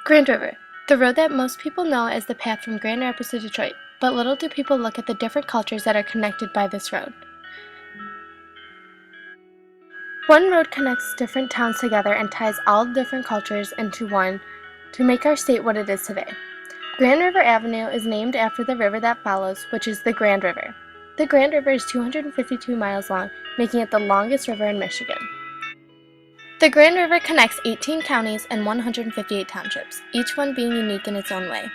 Grand River, the road that most people know as the path from Grand Rapids to Detroit, but little do people look at the different cultures that are connected by this road. One road connects different towns together and ties all different cultures into one to make our state what it is today. Grand River Avenue is named after the river that follows, which is the Grand River. The Grand River is 252 miles long, making it the longest river in Michigan. The Grand River connects 18 counties and 158 townships, each one being unique in its own way.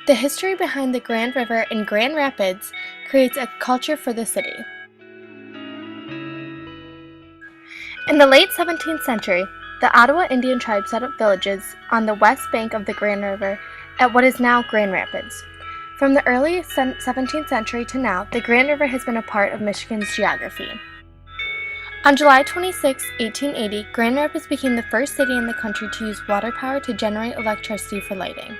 The history behind the Grand River in Grand Rapids creates a culture for the city. In the late 17th century, the Ottawa Indian tribe set up villages on the west bank of the Grand River at what is now Grand Rapids. From the early 17th century to now, the Grand River has been a part of Michigan's geography. On July 26, 1880, Grand Rapids became the first city in the country to use water power to generate electricity for lighting.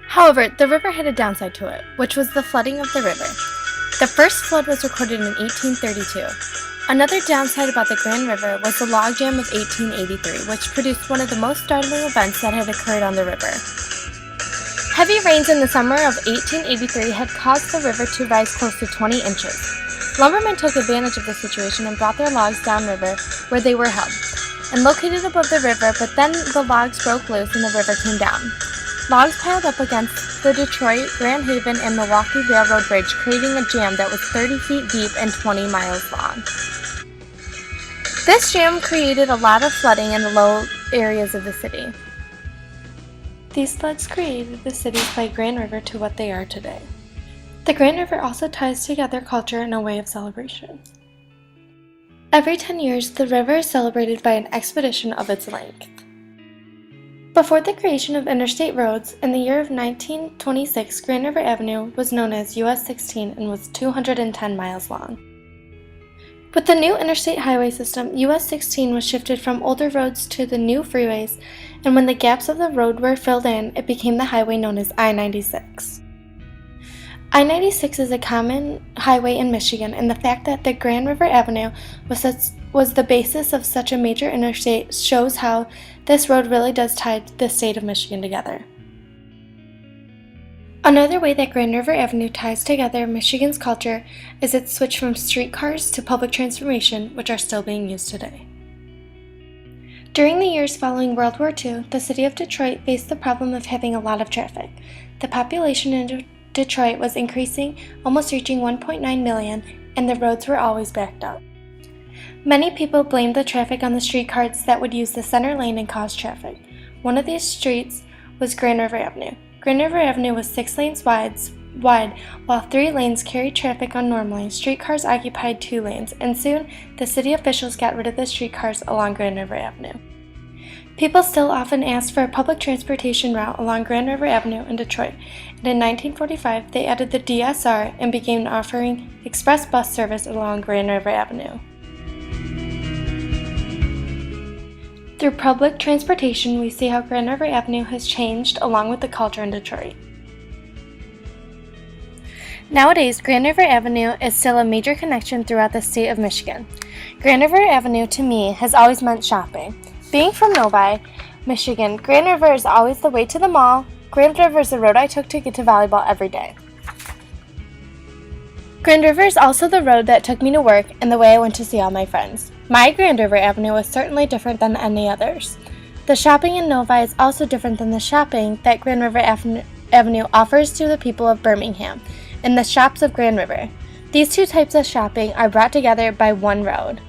However, the river had a downside to it, which was the flooding of the river. The first flood was recorded in 1832. Another downside about the Grand River was the logjam of 1883, which produced one of the most startling events that had occurred on the river. Heavy rains in the summer of 1883 had caused the river to rise close to 20 inches. Lumbermen took advantage of the situation and brought their logs downriver where they were held, and located above the river, but then the logs broke loose and the river came down. Logs piled up against the Detroit, Grand Haven, and Milwaukee Railroad Bridge, creating a jam that was 30 feet deep and 20 miles long. This jam created a lot of flooding in the low areas of the city. These floods created the cities by Grand River to what they are today. The Grand River also ties together culture in a way of celebration. Every 10 years, the river is celebrated by an expedition of its length. Before the creation of interstate roads, in the year of 1926, Grand River Avenue was known as US 16 and was 210 miles long. With the new interstate highway system, US 16 was shifted from older roads to the new freeways, and when the gaps of the road were filled in, it became the highway known as I-96. I-96 is a common highway in Michigan, and the fact that the Grand River Avenue was the basis of such a major interstate shows how this road really does tie the state of Michigan together. Another way that Grand River Avenue ties together Michigan's culture is its switch from streetcars to public transportation, which are still being used today. During the years following World War II, the city of Detroit faced the problem of having a lot of traffic. The population in Detroit was increasing, almost reaching 1.9 million, and the roads were always backed up. Many people blamed the traffic on the streetcars that would use the center lane and cause traffic. One of these streets was Grand River Avenue. Grand River Avenue was 6 lanes wide, while 3 lanes carried traffic on normally. Streetcars occupied 2 lanes, and soon the city officials got rid of the streetcars along Grand River Avenue. People still often ask for a public transportation route along Grand River Avenue in Detroit, and in 1945 they added the DSR and began offering express bus service along Grand River Avenue. Through public transportation, we see how Grand River Avenue has changed along with the culture in Detroit. Nowadays, Grand River Avenue is still a major connection throughout the state of Michigan. Grand River Avenue, to me, has always meant shopping. Being from Novi, Michigan, Grand River is always the way to the mall. Grand River is the road I took to get to volleyball every day. Grand River is also the road that took me to work and the way I went to see all my friends. My Grand River Avenue was certainly different than any others. The shopping in Novi is also different than the shopping that Grand River Avenue offers to the people of Birmingham and the shops of Grand River. These two types of shopping are brought together by one road.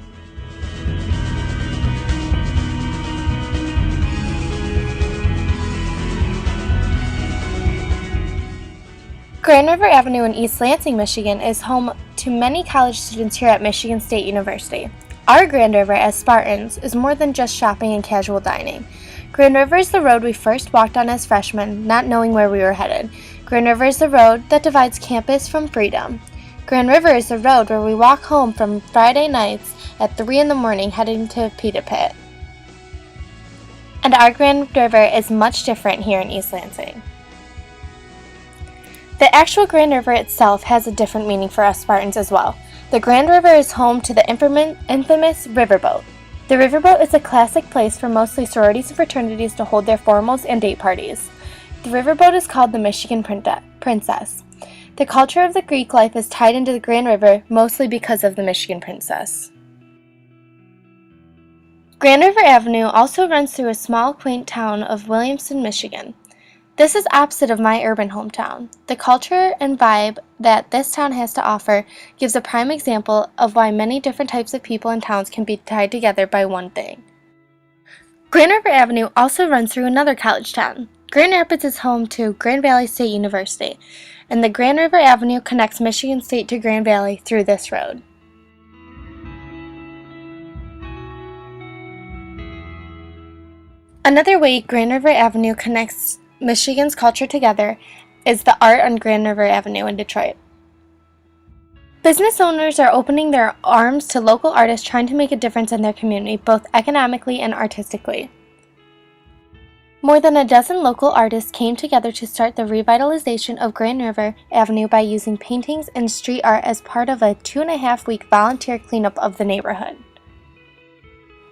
Grand River Avenue in East Lansing, Michigan is home to many college students here at Michigan State University. Our Grand River as Spartans is more than just shopping and casual dining. Grand River is the road we first walked on as freshmen, not knowing where we were headed. Grand River is the road that divides campus from freedom. Grand River is the road where we walk home from Friday nights at 3 in the morning heading to Pita Pit. And our Grand River is much different here in East Lansing. The actual Grand River itself has a different meaning for us Spartans as well. The Grand River is home to the infamous riverboat. The riverboat is a classic place for mostly sororities and fraternities to hold their formals and date parties. The riverboat is called the Michigan Princess. The culture of the Greek life is tied into the Grand River mostly because of the Michigan Princess. Grand River Avenue also runs through a small, quaint town of Williamson, Michigan. This is opposite of my urban hometown. The culture and vibe that this town has to offer gives a prime example of why many different types of people and towns can be tied together by one thing. Grand River Avenue also runs through another college town. Grand Rapids is home to Grand Valley State University, and the Grand River Avenue connects Michigan State to Grand Valley through this road. Another way Grand River Avenue connects Michigan's culture together is the art on Grand River Avenue in Detroit. Business owners are opening their arms to local artists trying to make a difference in their community, both economically and artistically. More than a dozen local artists came together to start the revitalization of Grand River Avenue by using paintings and street art as part of a 2.5-week volunteer cleanup of the neighborhood.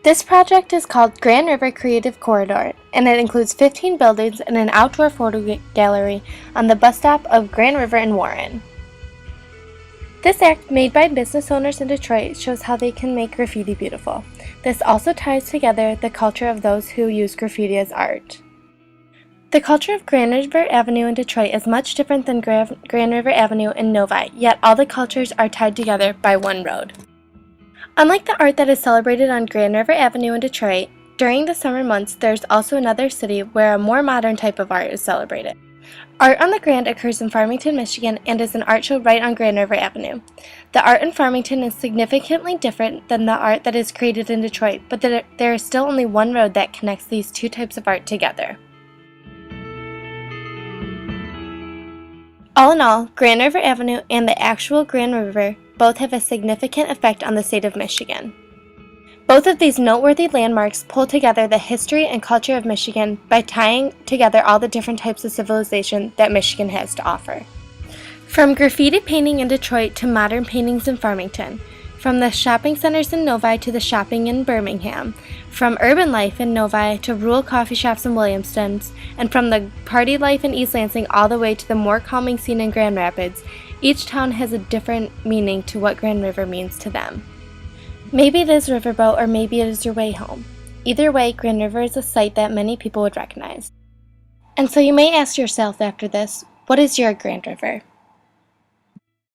This project is called Grand River Creative Corridor, and it includes 15 buildings and an outdoor photo gallery on the bus stop of Grand River and Warren. This act, made by business owners in Detroit, shows how they can make graffiti beautiful. This also ties together the culture of those who use graffiti as art. The culture of Grand River Avenue in Detroit is much different than Grand River Avenue in Novi, yet all the cultures are tied together by one road. Unlike the art that is celebrated on Grand River Avenue in Detroit, during the summer months there's also another city where a more modern type of art is celebrated. Art on the Grand occurs in Farmington, Michigan, and is an art show right on Grand River Avenue. The art in Farmington is significantly different than the art that is created in Detroit, but there is still only one road that connects these two types of art together. All in all, Grand River Avenue and the actual Grand River both have a significant effect on the state of Michigan. Both of these noteworthy landmarks pull together the history and culture of Michigan by tying together all the different types of civilization that Michigan has to offer. From graffiti painting in Detroit to modern paintings in Farmington, from the shopping centers in Novi to the shopping in Birmingham, from urban life in Novi to rural coffee shops in Williamston, and from the party life in East Lansing all the way to the more calming scene in Grand Rapids, each town has a different meaning to what Grand River means to them. Maybe it is Riverboat or maybe it is your way home. Either way, Grand River is a site that many people would recognize. And so you may ask yourself after this, what is your Grand River?